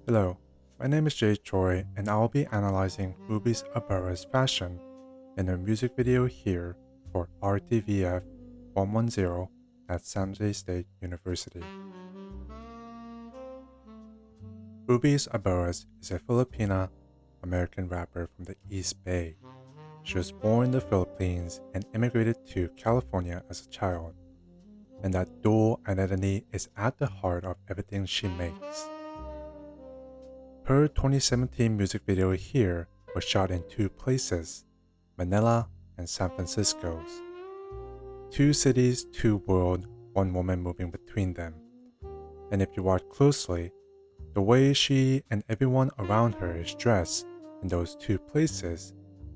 Hello, my name is Jay Choi and I will be analyzing Ruby's Ibarra's fashion in her music video here for RTVF 110 at San Jose State University. Ruby's Ibarra is a Filipina-American rapper from the East Bay. She was born in the Philippines and immigrated to California as a child, and that dual identity is at the heart of everything she makes. Her 2017 music video here was shot in two places, Manila and San Francisco. Two cities, two worlds, one woman moving between them. And if you watch closely, the way she and everyone around her is dressed in those two places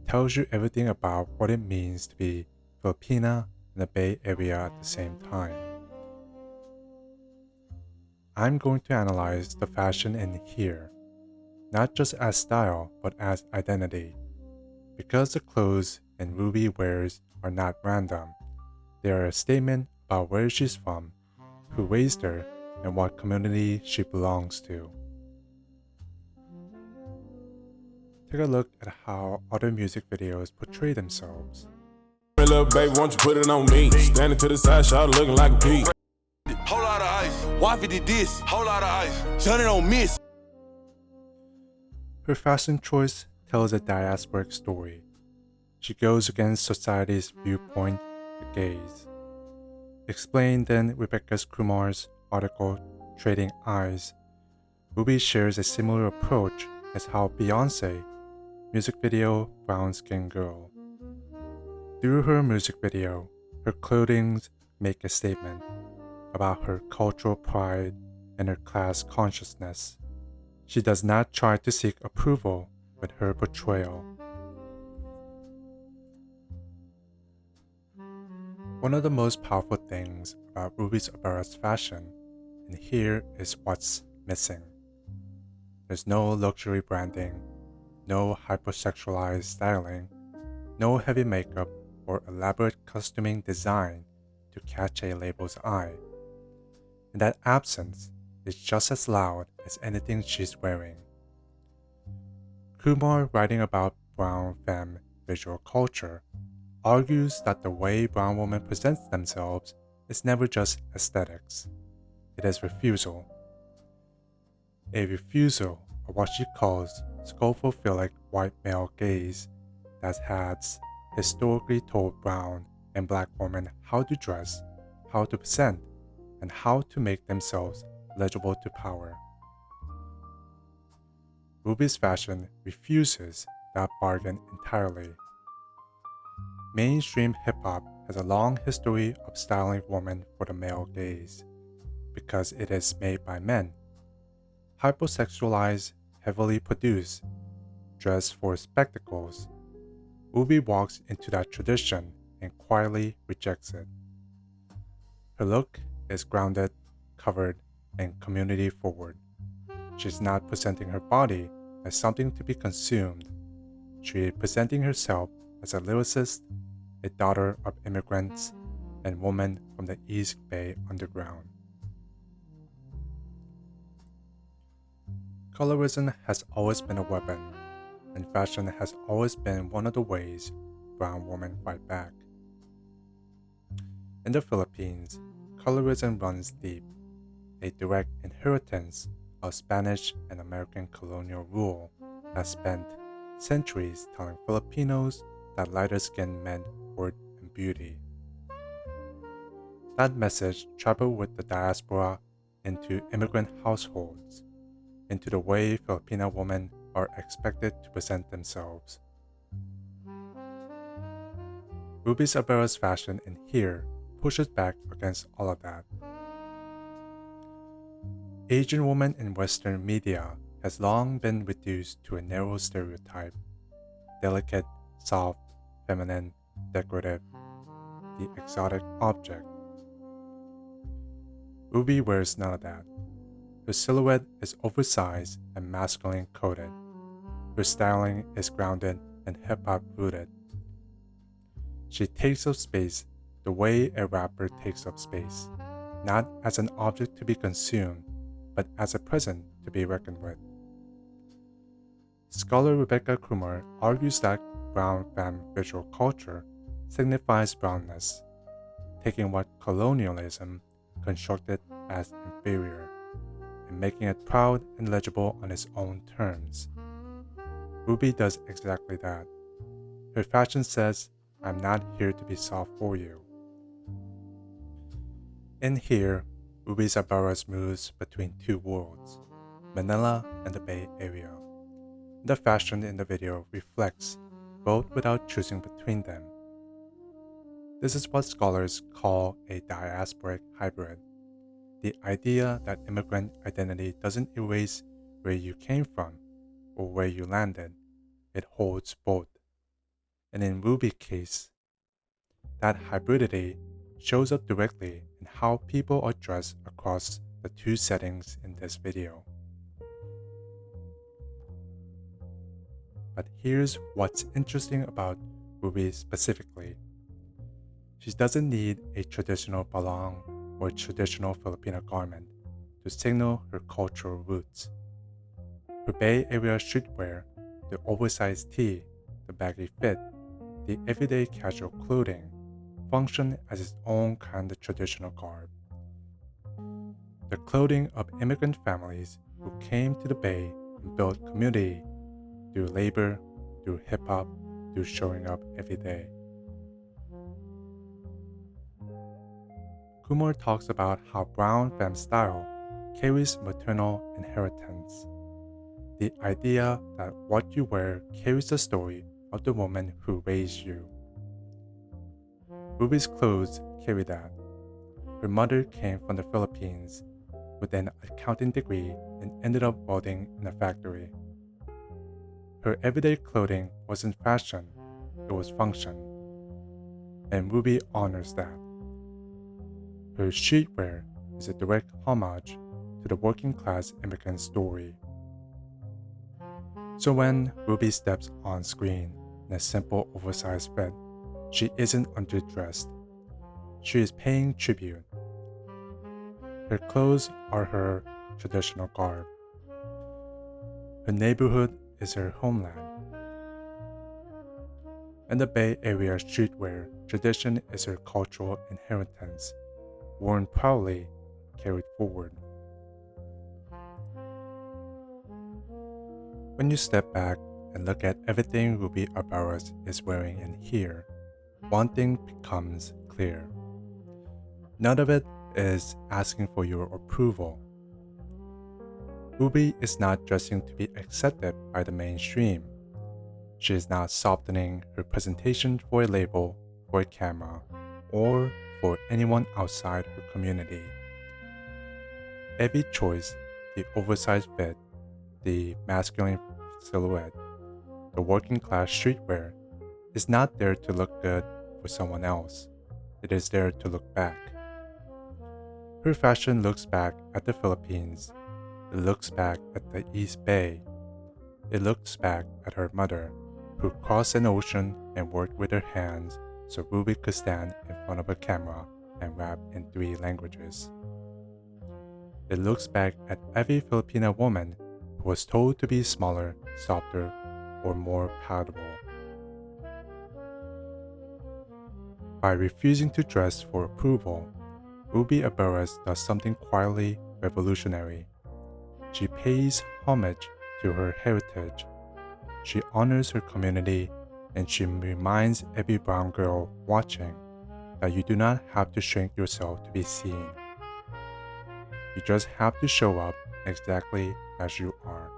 tells you everything about what it means to be Filipina in the Bay Area at the same time. I'm going to analyze the fashion in here, not just as style, but as identity. Because the clothes and Ruby wears are not random, they are a statement about where she's from, who raised her, and what community she belongs to. Take a look at how other music videos portray themselves. Hey, little baby, won't you put it on me? Standing to the side, shot looking like a pea. Whole lot of ice. Wifey did this. Whole lot of ice. Johnny don't miss. Her fashion choice tells a diasporic story. She goes against society's viewpoint, the gaze. Explained in Rebecca Kumar's article, Trading Eyes, Ruby shares a similar approach as how Beyonce, music video Brown Skin Girl. Through her music video, her clothing make a statement about her cultural pride and her class consciousness. She does not try to seek approval with her portrayal. One of the most powerful things about Ruby's Ibarra's fashion in here is what's missing. There's no luxury branding, no hypersexualized styling, no heavy makeup or elaborate costuming design to catch a label's eye. And that absence is just as loud as anything she's wearing. Kumar, writing about brown femme visual culture, argues that the way brown women present themselves is never just aesthetics. It is refusal. A refusal of what she calls scophophilic white male gaze that has historically told brown and black women how to dress, how to present, and how to make themselves legible to power. Ruby's fashion refuses that bargain entirely. Mainstream hip-hop has a long history of styling women for the male gaze, because it is made by men. Hypersexualized, heavily produced, dressed for spectacles, Ruby walks into that tradition and quietly rejects it. Her look is grounded, covered, and community forward. She's not presenting her body as something to be consumed. She is presenting herself as a lyricist, a daughter of immigrants, and woman from the East Bay Underground. Colorism has always been a weapon, and fashion has always been one of the ways brown women fight back. In the Philippines, colorism runs deep, a direct inheritance of Spanish and American colonial rule that spent centuries telling Filipinos that lighter skin meant worth and beauty. That message traveled with the diaspora into immigrant households, into the way Filipino women are expected to present themselves. Ruby's Ibarra's fashion in here pushes back against all of that. Asian woman in Western media has long been reduced to a narrow stereotype: delicate, soft, feminine, decorative, the exotic object. Ruby wears none of that. Her silhouette is oversized and masculine coded. Her styling is grounded and hip-hop rooted. She takes up space the way a rapper takes up space, not as an object to be consumed, but as a present to be reckoned with. Scholar Rebecca Kumar argues that brown femme visual culture signifies brownness, taking what colonialism constructed as inferior and making it proud and legible on its own terms. Ruby does exactly that. Her fashion says, "I'm not here to be soft for you." In here, Ruby Ibarra moves between two worlds, Manila and the Bay Area. The fashion in the video reflects both without choosing between them. This is what scholars call a diasporic hybrid, the idea that immigrant identity doesn't erase where you came from or where you landed, it holds both. And in Ruby's case, that hybridity shows up directly in how people are dressed across the two settings in this video. But here's what's interesting about Ruby specifically. She doesn't need a traditional balang or a traditional Filipino garment to signal her cultural roots. Her Bay Area streetwear, the oversized tee, the baggy fit, the everyday casual clothing, function as its own kind of traditional garb. The clothing of immigrant families who came to the Bay and built community through labor, through hip-hop, through showing up every day. Kumar talks about how brown femme style carries maternal inheritance. The idea that what you wear carries the story of the woman who raised you. Ruby's clothes carry that. Her mother came from the Philippines with an accounting degree and ended up welding in a factory. Her everyday clothing wasn't fashion, it was function. And Ruby honors that. Her streetwear is a direct homage to the working class immigrant story. So when Ruby steps on screen in a simple oversized fit, she isn't underdressed. She is paying tribute. Her clothes are her traditional garb. Her neighborhood is her homeland. And the Bay Area streetwear tradition is her cultural inheritance, worn proudly, carried forward. When you step back and look at everything Ruby Ibarra is wearing in here, one thing becomes clear. None of it is asking for your approval. Ruby is not dressing to be accepted by the mainstream. She is not softening her presentation for a label, for a camera, or for anyone outside her community. Every choice, the oversized fit, the masculine silhouette, the working class streetwear, is not there to look good for someone else. It is there to look back. Her fashion looks back at the Philippines. It looks back at the East Bay. It looks back at her mother, who crossed an ocean and worked with her hands so Ruby could stand in front of a camera and rap in 3 languages. It looks back at every Filipina woman who was told to be smaller, softer, or more palatable. By refusing to dress for approval, Ruby Ibarra does something quietly revolutionary. She pays homage to her heritage. She honors her community, and she reminds every brown girl watching that you do not have to shrink yourself to be seen. You just have to show up exactly as you are.